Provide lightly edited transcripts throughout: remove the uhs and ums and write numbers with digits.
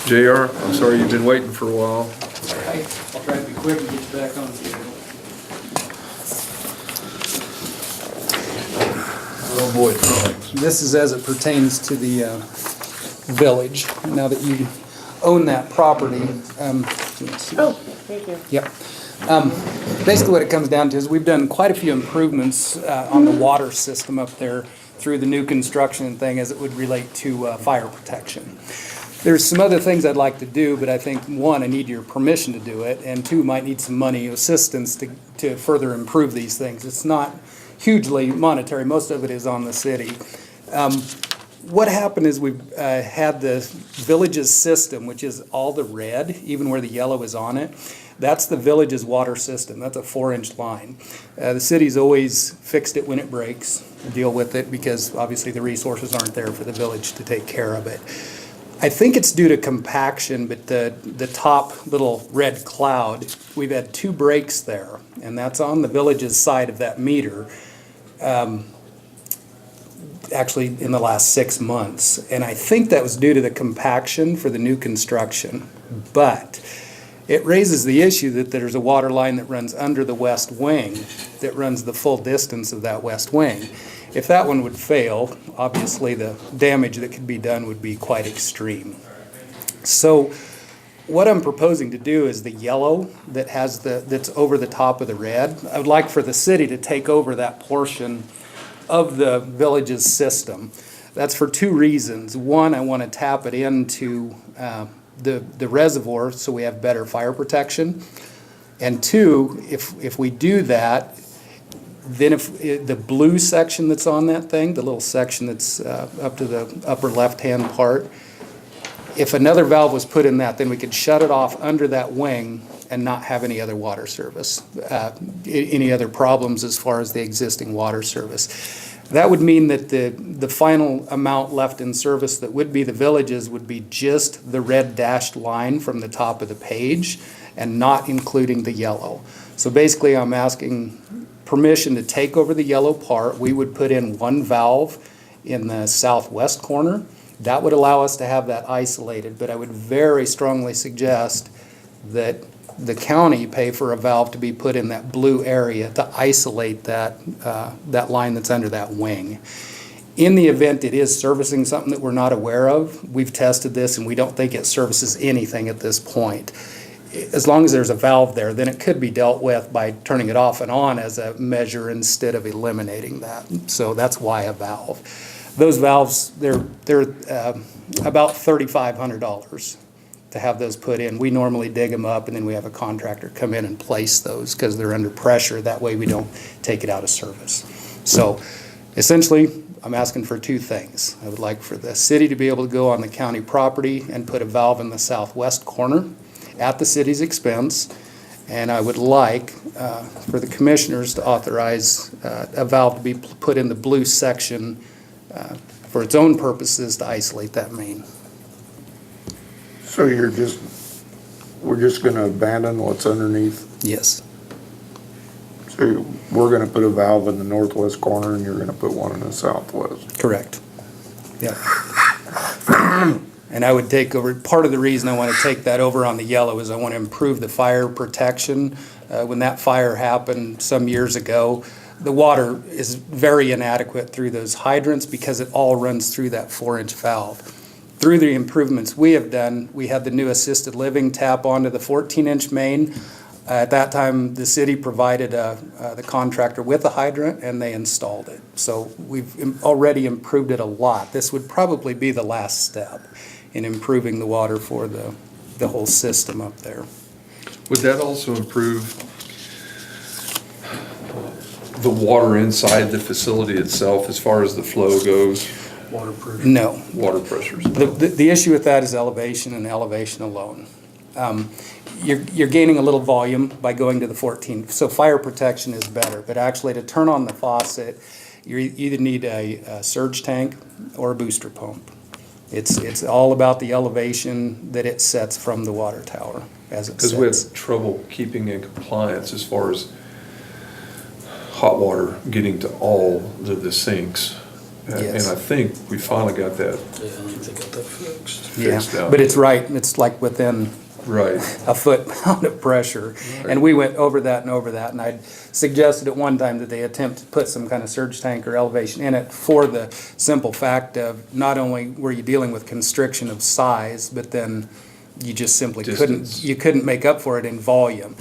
JR, I'm sorry you've been waiting for a while. I'll try to be quick and get you back on schedule. Oh boy. This is as it pertains to the village. Now that you own that property. Oh, thank you. Yep. Basically what it comes down to is we've done quite a few improvements on the water system up there through the new construction thing as it would relate to fire protection. There's some other things I'd like to do, but I think, one, I need your permission to do it, and two, might need some money assistance to further improve these things. It's not hugely monetary. Most of it is on the city. What happened is we've had the village's system, which is all the red, even where the yellow is on it. That's the village's water system. That's a 4-inch line. The city's always fixed it when it breaks, deal with it, because obviously the resources aren't there for the village to take care of it. I think it's due to compaction, but the top little red cloud, we've had 2 breaks there, and that's on the village's side of that meter, actually in the last 6 months. And I think that was due to the compaction for the new construction. But it raises the issue that there's a water line that runs under the west wing that runs the full distance of that west wing. If that one would fail, obviously the damage that could be done would be quite extreme. So what I'm proposing to do is the yellow that has that's over the top of the red. I would like for the city to take over that portion of the village's system. That's for 2 reasons. One, I want to tap it into the reservoir so we have better fire protection. And 2, if we do that, then if the blue section that's on that thing, the little section that's up to the upper left-hand part, if another valve was put in that, then we could shut it off under that wing and not have any other water service, any other problems as far as the existing water service. That would mean that the final amount left in service that would be the villages would be just the red dashed line from the top of the page and not including the yellow. So basically I'm asking permission to take over the yellow part. We would put in 1 valve in the southwest corner. That would allow us to have that isolated, but I would very strongly suggest that the county pay for a valve to be put in that blue area to isolate that line that's under that wing. In the event it is servicing something that we're not aware of, we've tested this and we don't think it services anything at this point. As long as there's a valve there, then it could be dealt with by turning it off and on as a measure instead of eliminating that. So that's why a valve. Those valves, they're about $3,500 to have those put in. We normally dig them up and then we have a contractor come in and place those because they're under pressure. That way we don't take it out of service. So essentially, I'm asking for 2 things. I would like for the city to be able to go on the county property and put a valve in the southwest corner at the city's expense. And I would like for the commissioners to authorize a valve to be put in the blue section for its own purposes to isolate that main. So we're just gonna abandon what's underneath? Yes. So we're gonna put a valve in the northwest corner and you're gonna put one in the southwest? Correct. Yeah. And I would take over, part of the reason I want to take that over on the yellow is I want to improve the fire protection. When that fire happened some years ago, the water is very inadequate through those hydrants because it all runs through that 4-inch valve. Through the improvements we have done, we had the new assisted living tap onto the 14-inch main. At that time, the city provided the contractor with a hydrant and they installed it. So we've already improved it a lot. This would probably be the last step in improving the water for the whole system up there. Would that also improve the water inside the facility itself as far as the flow goes? Water pressure? No. Water pressures? The issue with that is elevation and elevation alone. You're gaining a little volume by going to the 14. So fire protection is better, but actually to turn on the faucet, you either need a surge tank or a booster pump. It's all about the elevation that it sets from the water tower as it sets. Because we have trouble keeping in compliance as far as hot water getting to all the sinks And Yes. I think we finally got that Yeah, I think they got that fixed. fixed Yeah, out. but it's right, it's like within Right. a foot-pound of pressure. And we went over that, and I'd suggested at one time that they attempt to put some kind of surge tank or elevation in it for the simple fact of not only were you dealing with constriction of size, but then you just simply Distance. couldn't make up for it in volume.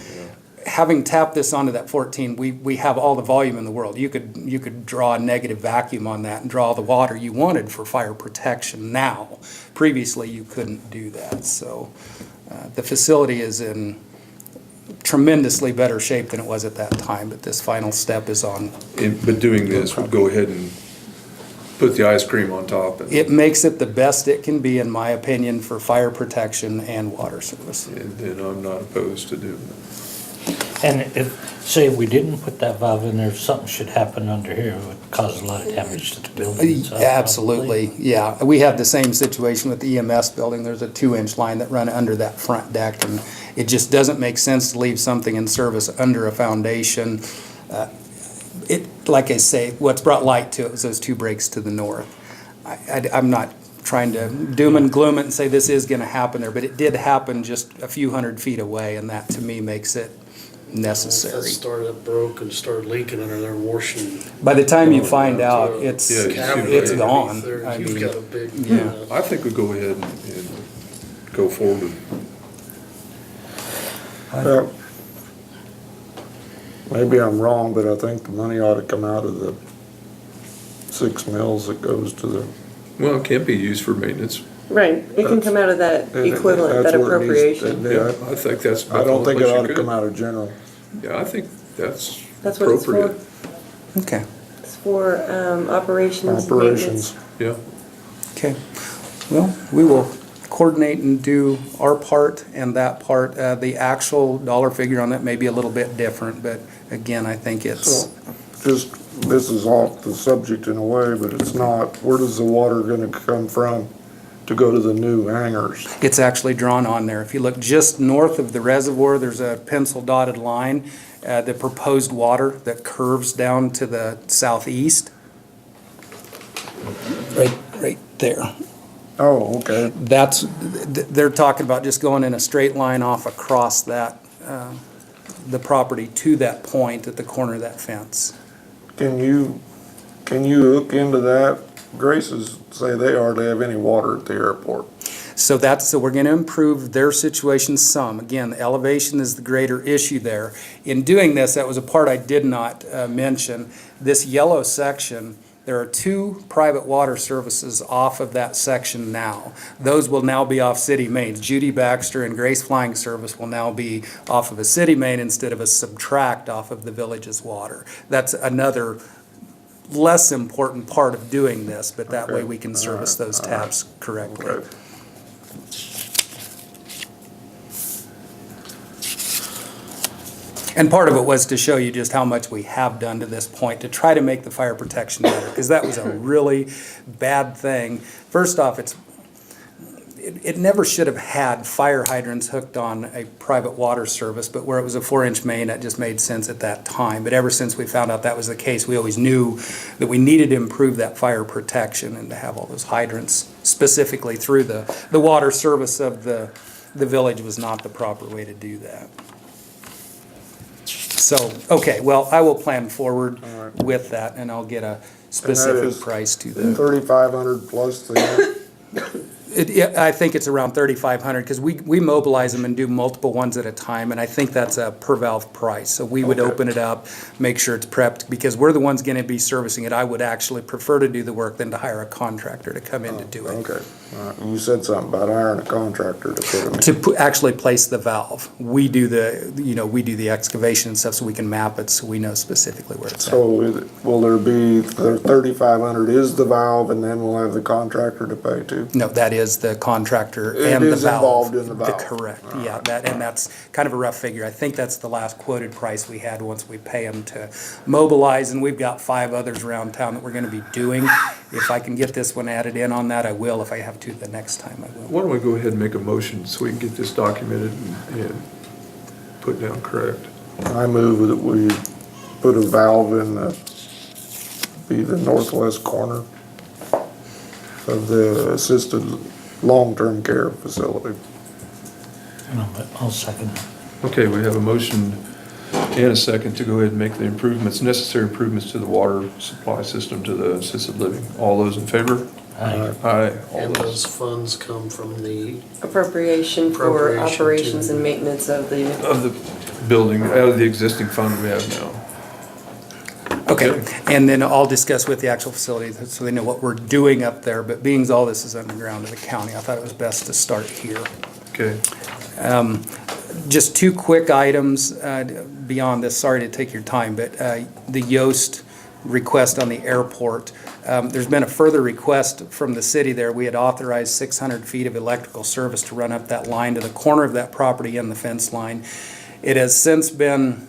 Having tapped this onto that 14, we have all the volume in the world. You could draw a negative vacuum on that and draw the water you wanted for fire protection now. Previously, you couldn't do that. So the facility is in tremendously better shape than it was at that time, but this final step is on. But doing this would go ahead and put the ice cream on top, It makes it the best it can be, in my opinion, for fire protection and water service. and I'm not opposed to doing it. And if, say we didn't put that valve in there, something should happen under here, it would cause a lot of damage to the building itself. Absolutely, yeah. We had the same situation with the EMS building. There's a 2-inch line that run under that front deck, and it just doesn't make sense to leave something in service under a foundation. Like I say, what's brought light to it was those 2 breaks to the north. I'm not trying to doom and gloom it and say this is gonna happen there, but it did happen just a few hundred feet away, and that to me makes it That necessary. started, broke and started leaking under there, washing. By the time you find out, it's, Yeah, you see it's right gone. There, I You've mean, got a big. yeah. I think we go ahead and go forward. Maybe I'm wrong, but I think the money ought to come out of the 6 mills that goes to the. Well, it can't be used for maintenance. Right, it can come out of that equivalent, that That's where it needs to- appropriation. Yeah, I think that's. I don't think it about the ought only to place come you out of general. could. Yeah, I think that's That's what it's for. appropriate. Okay, It's for operations, maintenance. Operations. Yeah, okay. Well, we will coordinate and do our part and that part. The actual dollar figure on that may be a little bit different, but again, I think it's, So, just, this is off the subject in a way, but it's not. Where does the water gonna come from to go to the new hangars? it's actually drawn on there. If you look just north of the reservoir, there's a pencil dotted line, the proposed water that curves down to the southeast. Right there. Oh, okay. That's, they're talking about just going in a straight line off across that, the property to that point at the corner of that fence. Can you look into that? Grace's say they hardly have any water at the airport. So we're gonna improve their situation some. Again, the elevation is the greater issue there. In doing this, that was a part I did not mention. This yellow section, there are 2 private water services off of that section now. Those will now be off city mains. Judy Baxter and Grace Flying Service will now be off of a city main instead of a subtract off of the village's water. That's another less important part of doing this, but that way we can service those taps correctly. Okay. And part of it was to show you just how much we have done to this point to try to make the fire protection better, because that was a really bad thing. First off, it never should have had fire hydrants hooked on a private water service, but where it was a 4-inch main, that just made sense at that time. But ever since we found out that was the case, we always knew that we needed to improve that fire protection and to have all those hydrants specifically through the water service of the village was not the proper way to do that. So, okay, well, I will plan forward All right. with that, and I'll get a specific is price to that. 3,500 plus the, I think it's around 3,500, because we mobilize them and do multiple ones at a time, and I think that's a per valve price. So we would Okay. open it up, make sure it's prepped, because we're the ones gonna be servicing it. I would actually prefer to do the work than to hire a contractor to come in to do it. okay. All right. You said something about hiring a contractor to put them in. To actually place the valve. We do the excavation and stuff, so we can map it, so we know specifically where it's at. So will there be, the 3,500 is the valve and then we'll have the contractor to pay too? No, that is the contractor It and the is valve. involved in the valve. Correct, yeah, that's kind of a rough figure. I think that's the last quoted price we had once we pay them to mobilize, and we've got 5 others around town that we're gonna be doing. If I can get this one added in on that, I will. If I have to the next time, I will. why don't we go ahead and make a motion so we can get this documented and put down correct? I move that we put a valve in the northwest corner of the assisted long-term care facility. I'll second that. Okay, we have a motion and a second to go ahead and make the improvements, necessary improvements to the water supply system to the assisted living. All those in favor? Aye. Aye. All And those. those funds come from the, Appropriation for Appropriation to- operations and maintenance of the, Of the building, out of the existing fund we have now. Okay, and then I'll discuss with the actual facility so they know what we're doing up there, but being all this is underground in the county, I thought it was best to start here. Okay, Just two quick items beyond this, sorry to take your time, but the Yoast request on the airport. There's been a further request from the city there. We had authorized 600 feet of electrical service to run up that line to the corner of that property and the fence line. It has since been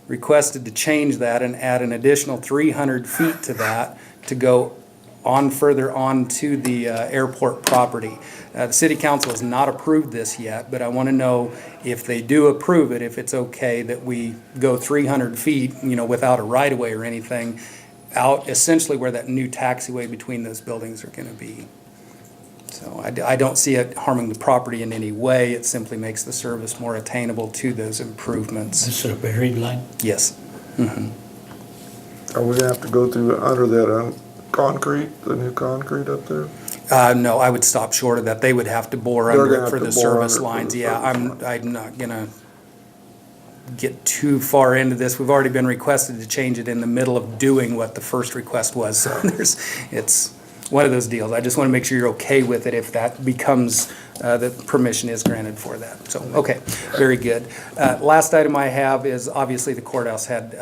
requested to change that and add an additional 300 feet to that to go on further on to the airport property. The city council has not approved this yet, but I want to know if they do approve it, if it's okay that we go 300 feet, without a right-of-way or anything, out essentially where that new taxiway between those buildings are going to be. So I don't see it harming the property in any way. It simply makes the service more attainable to those improvements. Is it a buried line? Yes. Are we gonna have to go through under that concrete, the new concrete up there? No, I would stop short of that. They would have to bore They're under gonna it for have the to bore service under it for lines. the Yeah, service I'm not gonna get too far into this. We've already been requested to change it in the middle of doing what the first request was. So it's one of those deals. I just want to make sure you're okay with it if that becomes, the permission is granted for that. So, okay, very good. Last item I have is obviously the courthouse had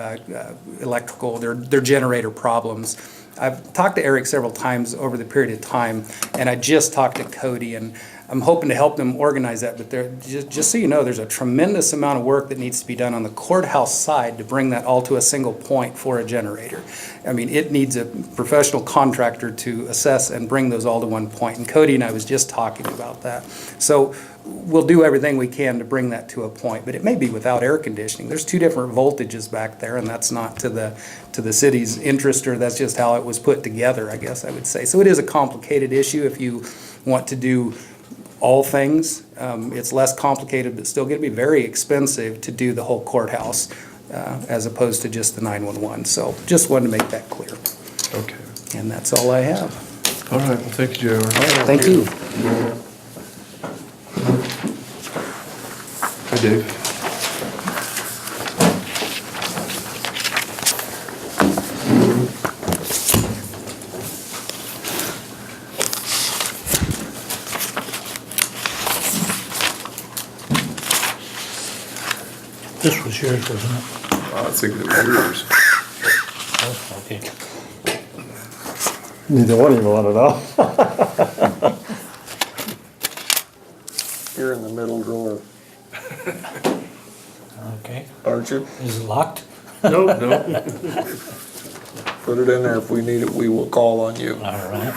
electrical, their generator problems. I've talked to Eric several times over the period of time, and I just talked to Cody, and I'm hoping to help them organize that, but just so you know, there's a tremendous amount of work that needs to be done on the courthouse side to bring that all to a single point for a generator. I mean, it needs a professional contractor to assess and bring those all to one point, and Cody and I was just talking about that. So we'll do everything we can to bring that to a point, but it may be without air conditioning. There's two different voltages back there, and that's not to the city's interest, or that's just how it was put together, I guess I would say. So it is a complicated issue if you want to do all things. It's less complicated, but still going to be very expensive to do the whole courthouse as opposed to just the 911. So just wanted to make that clear. okay. And that's all I have. All right, well, thank you, J.R. Thank you. Hi, Dave. This was yours, wasn't it? I think it was yours. Oh, okay. Neither one of you want to know. You're in the middle drawer, Okay. aren't you? Is it locked? No. Put it in there. If we need it, we will call on you. All right.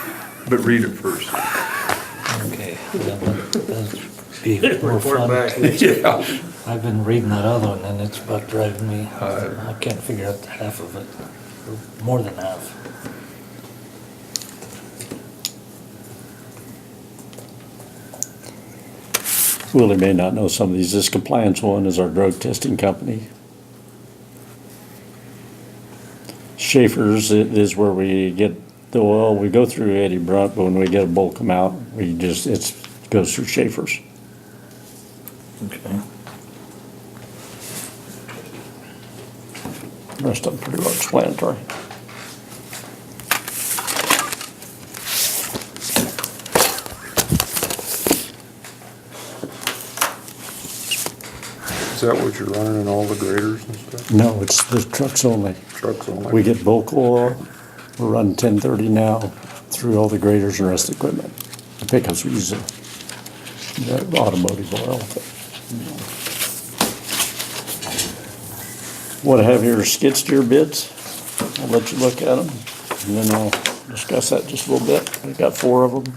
But read it first. Okay. That'll be more report fun. back. Yeah. I've been reading that other one and it's about driving me. I can't figure out half of it, or more than half. Willie may not know some of these. This Compliance One is our drug testing company. Schaefer's is where we get the oil. We go through Eddie Brunt, but when we get a bulk come out, it goes through Schaefer's. Okay. Rest of them pretty well explanatory. Is that what you're running in all the graders and stuff? No, it's the trucks only. Trucks only? We get bulk oil. We're running 1030 now through all the graders and rest of the equipment. The pickups we use the automotive oil. What I have here are skid steer bids. I'll let you look at them, and then I'll discuss that just a little bit. I've got 4 of them.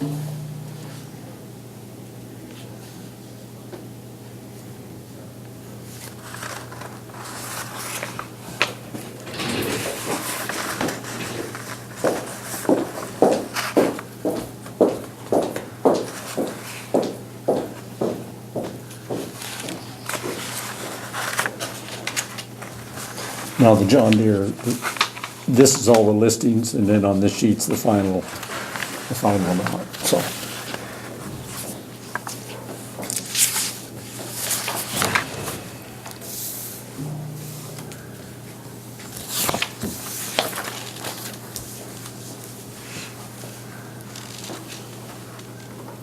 Now, the John Deere, this is all the listings, and then on this sheet's the final amount, so.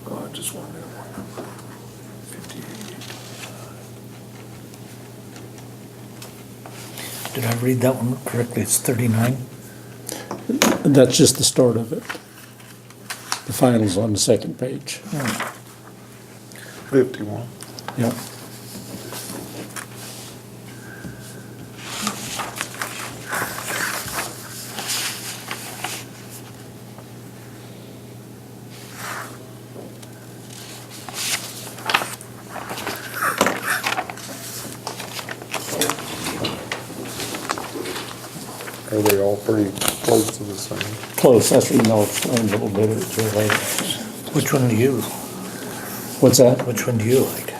Oh, I just wanted that one number. 58. Did I read that one correctly? It's 39? That's just the start of it. The final's on the second page. 51. Yep. Are they all pretty close to the same? Close, that's what I'll explain a little bit to you later. Which one do you, What's that? which one do you like?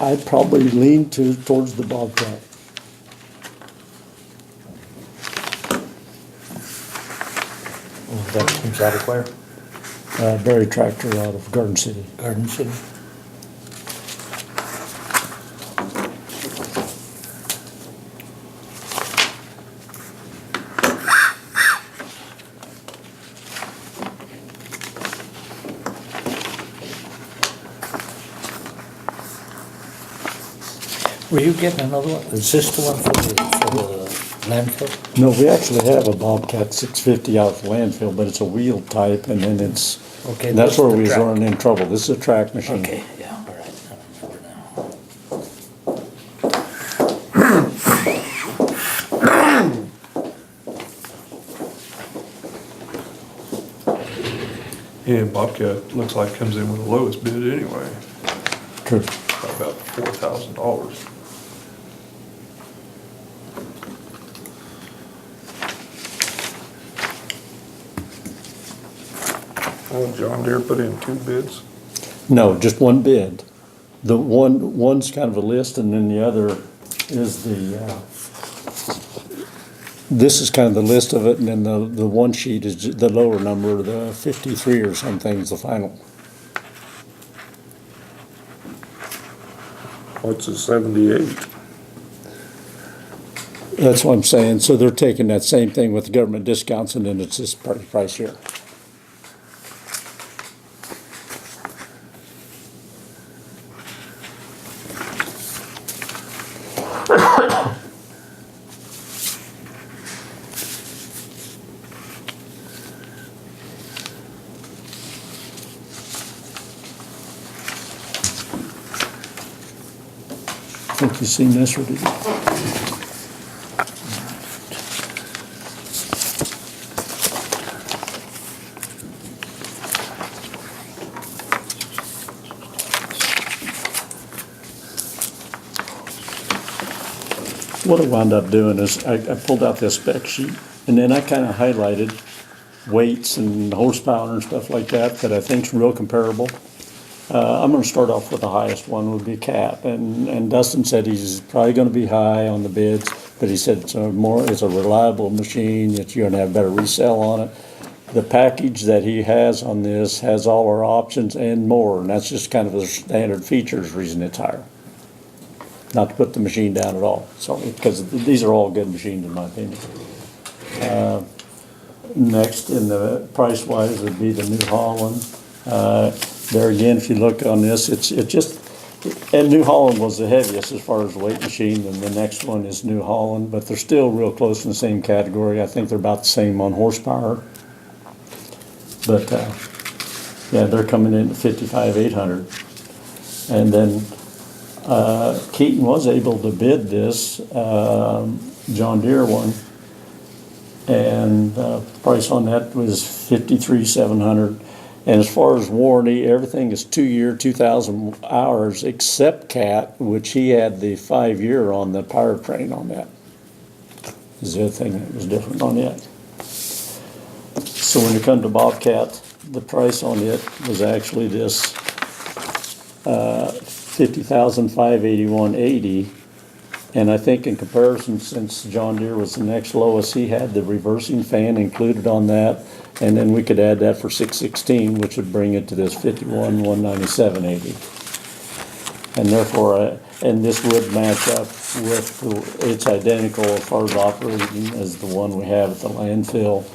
I'd probably lean towards the Bobcat. That comes out of where? Berry tractor out of Garden City. Garden City? Were you getting another one? Is this the one for the landfill? No, we actually have a Bobcat 650 out of the landfill, but it's a wheel type, and then it's, Okay, that's that's where the we was track. running in trouble. This is a track machine. Okay, yeah, all right, I remember now. And Bobcat looks like comes in with the lowest bid anyway, True. by about $4,000. Oh, John Deere put in 2 bids? No, just one bid. The one's kind of a list, and then the other is this is kind of the list of it, and then the one sheet is the lower number, the 53 or something is the final. What's a 78? That's what I'm saying. So they're taking that same thing with the government discounts, and then it's this party price here. I think you've seen this, or did you? What I wound up doing is I pulled out this spec sheet, and then I kind of highlighted weights and horsepower and stuff like that I think's real comparable. I'm gonna start off with the highest one, would be Cat, and Dustin said he's probably gonna be high on the bids, but he said it's a reliable machine, that you're gonna have better resale on it. The package that he has on this has all our options and more, and that's just kind of the standard features reason it's higher. Not to put the machine down at all, so, because these are all good machines in my opinion. Next in the price wise would be the New Holland. There again, if you look on this, and New Holland was the heaviest as far as weight machine, and the next one is New Holland, but they're still real close in the same category. I think they're about the same on horsepower. But, yeah, they're coming in at 55,800. And then, Keaton was able to bid this, John Deere one, And price on that was $53,700. And as far as warranty, everything is 2-year, 2,000 hours, except CAT, which he had the 5-year on the powertrain on that. Is the other thing that was different on it. So when it come to Bobcat, the price on it was actually this $50,581.80. And I think in comparison, since John Deere was the next lowest, he had the reversing fan included on that. And then we could add that for $616, which would bring it to this $51,197.80. And therefore, and this would match up with, it's identical as far as operating as the one we have at the landfill.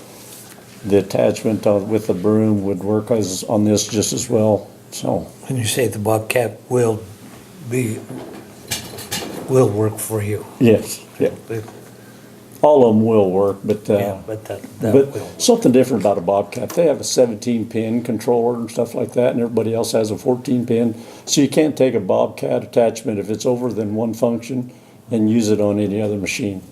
The attachment with the broom would work on this just as well, so. When you say the Bobcat will work for you. Yes, yeah. All of them will work, but, Yeah, but that will. but something different about a Bobcat, they have a 17-pin controller and stuff like that, and everybody else has a 14-pin. So you can't take a Bobcat attachment if it's over than one function and use it on any other machine.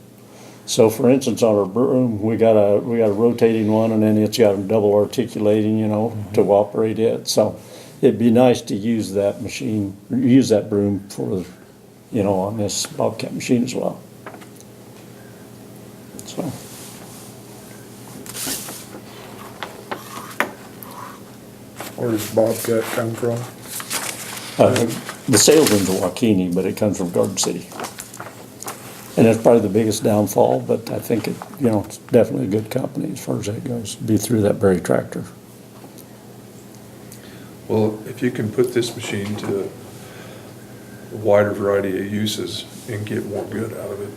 So for instance, on our broom, we got a rotating one, and then it's got a double articulating, to operate it. So it'd be nice to use that machine, use that broom for, on this Bobcat machine as well. So. Where does Bobcat come from? The salesman's a Waukene, but it comes from Garden City. And that's probably the biggest downfall, but I think it's definitely a good company as far as that goes, be through that Berry tractor. Well, if you can put this machine to a wider variety of uses and get more good out of it.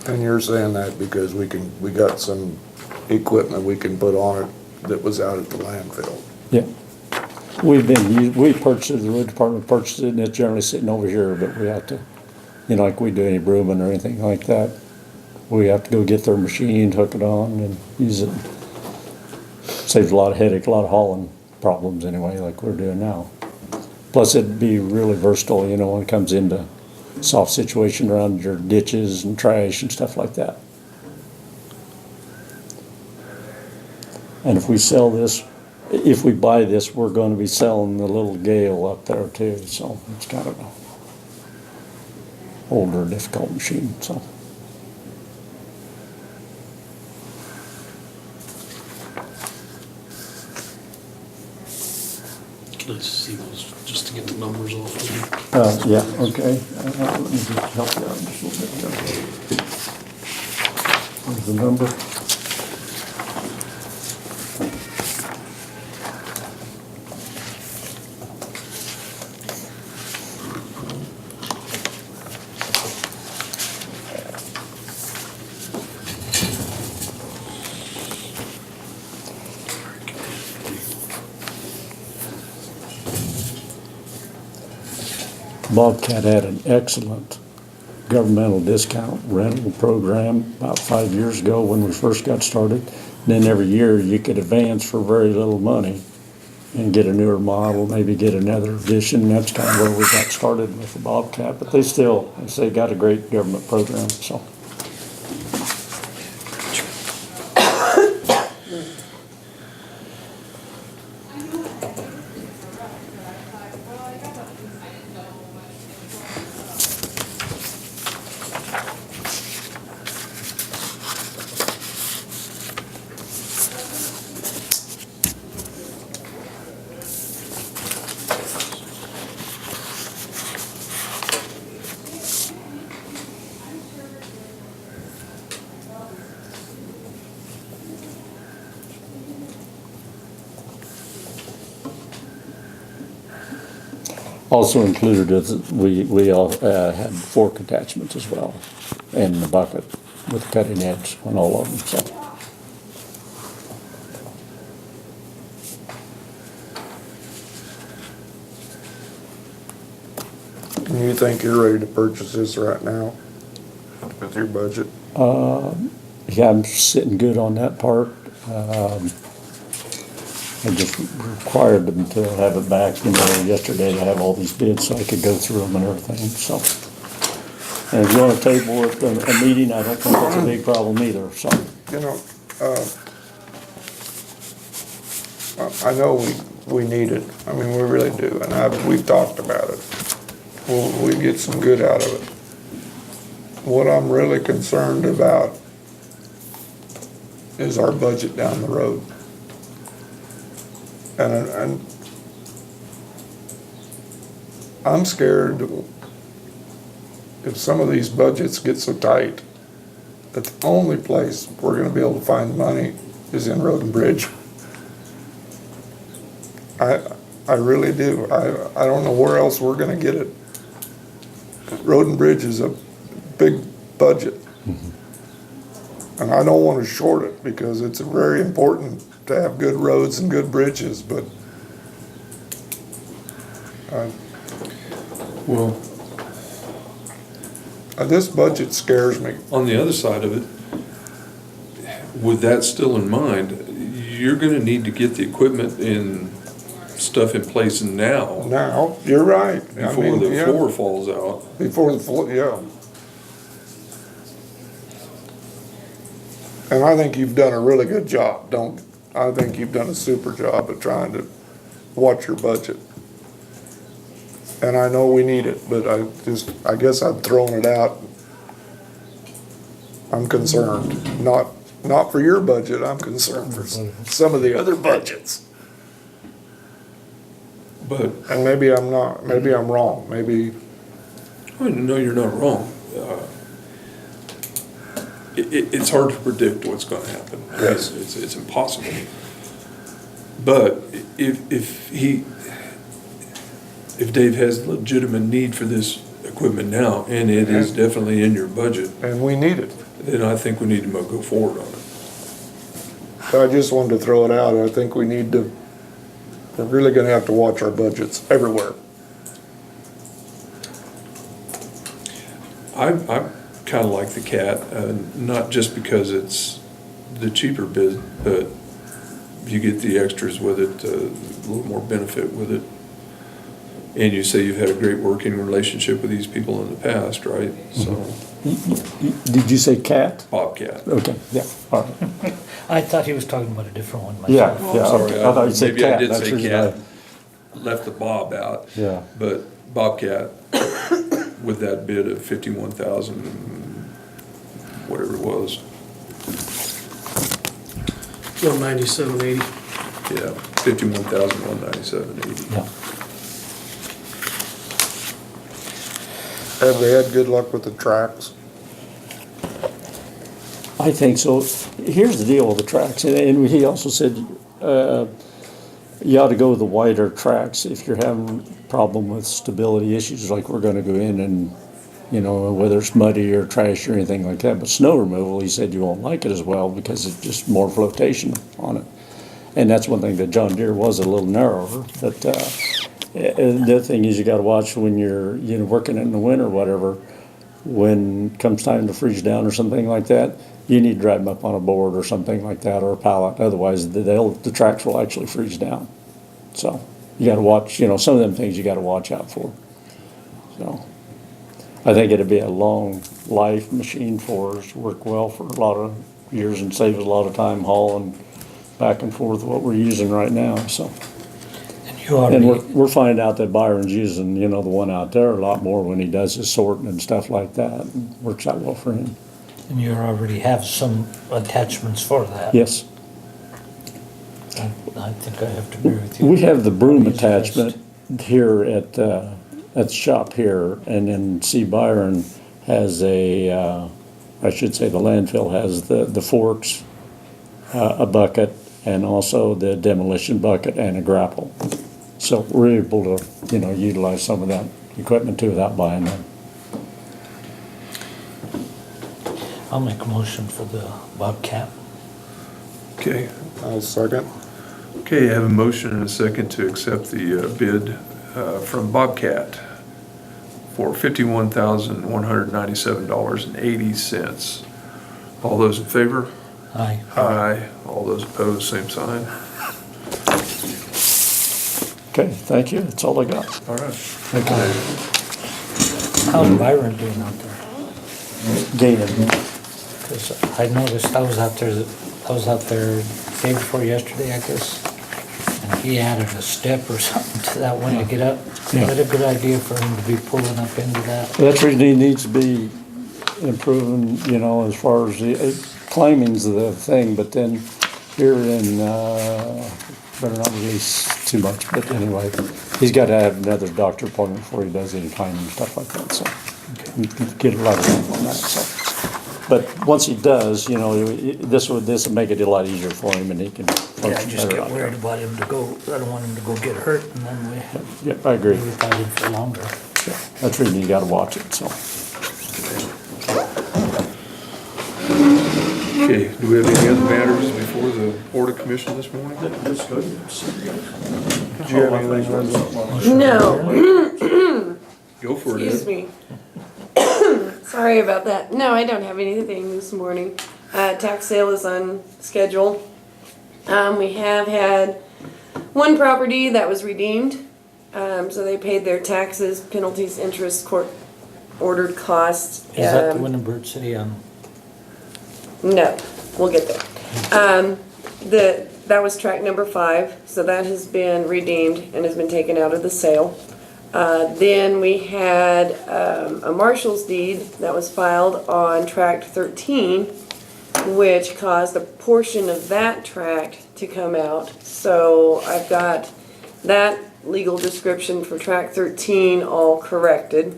And you're saying that because we got some equipment we can put on it that was out at the landfill. Yeah. We purchased it, the road department purchased it, and it's generally sitting over here, but we have to, like we do any brooming or anything like that, we have to go get their machine, hook it on, and use it. Saves a lot of headache, a lot of hauling problems anyway, like we're doing now. Plus, it'd be really versatile, when it comes into soft situation around your ditches and trash and stuff like that. And if we sell this, if we buy this, we're gonna be selling the little Gale up there too, so it's kind of a older, difficult machine, so. Can I just see those, just to get the numbers off of you? Yeah, okay. Let me just help you out just a little bit here. Where's the number? Bobcat had an excellent governmental discount rental program about 5 years ago when we first got started. And then every year you could advance for very little money and get a newer model, maybe get another edition. That's kind of where we got started with the Bobcat, but they still, I say, got a great government program, so. Also included is, we all had fork attachments as well, and the bucket with cutting edge on all of them, so. And you think you're ready to purchase this right now with your budget? Yeah, I'm sitting good on that part. I just required them to have it back, yesterday to have all these bids so I could go through them and everything, so. And if you wanna table it, a meeting, I don't think that's a big problem either, so. You know, I know we need it. I mean, we really do, and we've talked about it. We get some good out of it. What I'm really concerned about is our budget down the road. And I'm scared if some of these budgets get so tight, that the only place we're gonna be able to find money is in road and bridge. I really do. I don't know where else we're gonna get it. Road and bridge is a big budget. And I don't wanna short it because it's very important to have good roads and good bridges, but Well, this budget scares me. on the other side of it, with that still in mind, you're gonna need to get the equipment and stuff in place now Now, you're right. I before mean, the yeah, floor falls out. Before the floor, yeah. And I think you've done a really good job, I think you've done a super job of trying to watch your budget. And I know we need it, but I guess I've thrown it out. I'm concerned, not for your budget, I'm concerned for some of the other budgets. But, And maybe I'm not, maybe I'm wrong, maybe, no, you're not wrong. It's hard to predict what's gonna happen. Yes. It's impossible. But if Dave has legitimate need for this equipment now, and it is definitely in your budget, and we need it. then I think we need to go forward on it. But I just wanted to throw it out, I think we need to, we're really gonna have to watch our budgets everywhere. I kinda like the Cat, not just because it's the cheaper bid, but you get the extras with it, a little more benefit with it. And you say you've had a great working relationship with these people in the past, right? So, Did you say cat? Bobcat. Okay, yeah, all right. I thought he was talking about a different one Yeah, myself. yeah, Sorry, okay. I thought you said maybe I cat. did That's say the reason Cat, I- left the Bob out. Yeah. But Bobcat, with that bid of 51,000, whatever it was, 197.80. yeah, 51,197.80. Yeah. Have they had good luck with the tracks? I think so. Here's the deal with the tracks, and he also said, you ought to go with the wider tracks if you're having a problem with stability issues, like we're gonna go in and, you know, whether it's muddy or trash or anything like that. But snow removal, he said you won't like it as well because it's just more flotation on it. And that's one thing that John Deere was a little narrower, but, and the other thing is you gotta watch when you're, you know, working in the winter or whatever, when it comes time to freeze down or something like that, you need to drive them up on a board or something like that, or a pallet, otherwise the tracks will actually freeze down. So, you gotta watch, you know, some of them things you gotta watch out for. So, I think it'd be a long life machine for us, work well for a lot of years and save us a lot of time hauling back and forth what we're using right now, so. And you already, And we're finding out that Byron's using, you know, the one out there a lot more when he does his sorting and stuff like that. And works out well for him. and you already have some attachments for that. Yes. I think I have to agree with you. We have the broom Use the rest. attachment here at the shop here, and then see Byron has I should say the landfill has the forks, a bucket, and also the demolition bucket and a grapple. So we're able to, you know, utilize some of that equipment too without buying them. I'll make a motion for the Bobcat. Okay, I'll second. okay, I have a motion and a second to accept the bid from Bobcat for $51,197.80. All those in favor? Aye. Aye. All those opposed, same sign. Okay, thank you. That's all I got. All right. Okay. How's Byron doing out there? gaining. Cause I noticed, I was out there day before yesterday, I guess. And he added a step or something to that one to get up. Yeah. What a good idea for him to be pulling up into that. That's where he needs to be improving, you know, as far as the climbing's the thing, but then here in, better not release too much, but anyway, he's gotta have another doctor appointment before he does any climbing and stuff like that, so. Get a lot of help on that, so. But once he does, you know, this will make it a lot easier for him and he can Yeah, I function just better get out there. worried about him to go, I don't want him to go get hurt and then we, Yep, I agree. we without him for longer. That's the reason you gotta watch it, so. Okay, do we have any other matters before the Board of Commission this morning? Did you have anything, Lindsay? No, Go for it, excuse Ed. me. Sorry about that. No, I don't have anything this morning. Tax sale is on schedule. We have had one property that was redeemed. So they paid their taxes, penalties, interest, court ordered costs. Is that the one in Bird City on? No, we'll get there. That was track number 5, so that has been redeemed and has been taken out of the sale. Then we had a marshal's deed that was filed on tract 13, which caused a portion of that tract to come out. So I've got that legal description for tract 13 all corrected,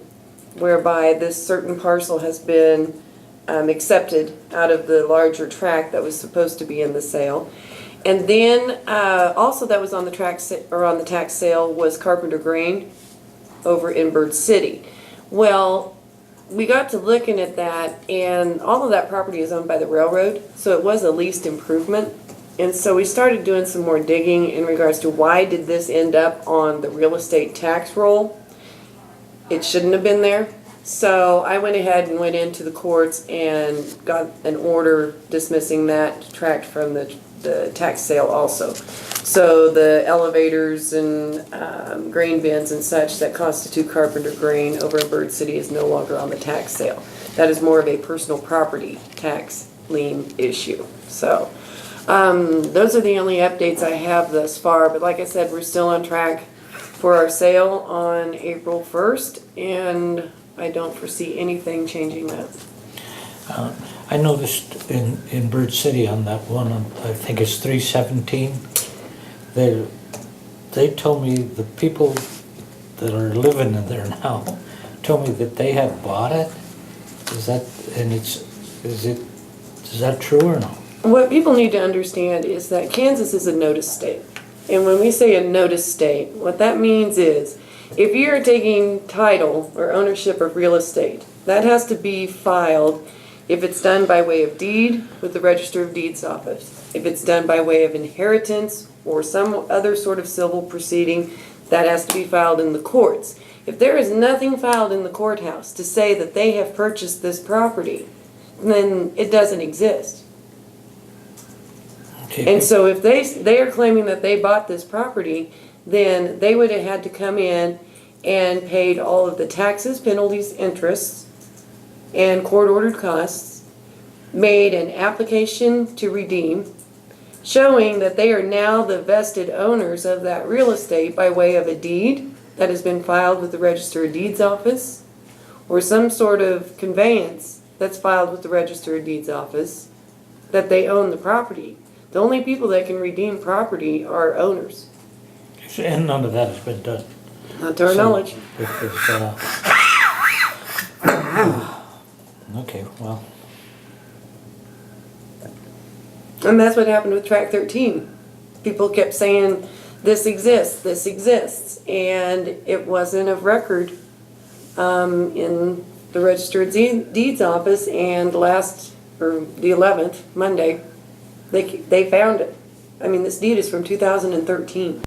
whereby this certain parcel has been accepted out of the larger tract that was supposed to be in the sale. And then also that was on the tax sale was Carpenter Grain over in Bird City. Well, we got to looking at that, and all of that property is owned by the railroad, so it was a leased improvement. And so we started doing some more digging in regards to why did this end up on the real estate tax roll. It shouldn't have been there. So I went ahead and went into the courts and got an order dismissing that tract from the tax sale also. So the elevators and grain bins and such that constitute Carpenter Grain over in Bird City is no longer on the tax sale. That is more of a personal property tax lien issue. So those are the only updates I have thus far. But like I said, we're still on track for our sale on April 1st, and I don't foresee anything changing that. I noticed in Bird City on that one, I think it's 317, they told me, the people that are living in there now, told me that they have bought it. Is that true or no? What people need to understand is that Kansas is a notice state. And when we say a notice state, what that means is if you're taking title or ownership of real estate, that has to be filed if it's done by way of deed with the Register of Deeds office. If it's done by way of inheritance or some other sort of civil proceeding, that has to be filed in the courts. If there is nothing filed in the courthouse to say that they have purchased this property, then it doesn't exist. Okay. And so if they are claiming that they bought this property, then they would have had to come in and paid all of the taxes, penalties, interests, and court-ordered costs, made an application to redeem, showing that they are now the vested owners of that real estate by way of a deed that has been filed with the Register of Deeds office, or some sort of conveyance that's filed with the Register of Deeds office, that they own the property. The only people that can redeem property are owners, And none of that has been done. not to our knowledge. Because, okay, well, And that's what happened with track 13. People kept saying, this exists, and it wasn't of record in the Register of Deeds office, and the 11th, Monday, they found it. I mean, this deed is from 2013.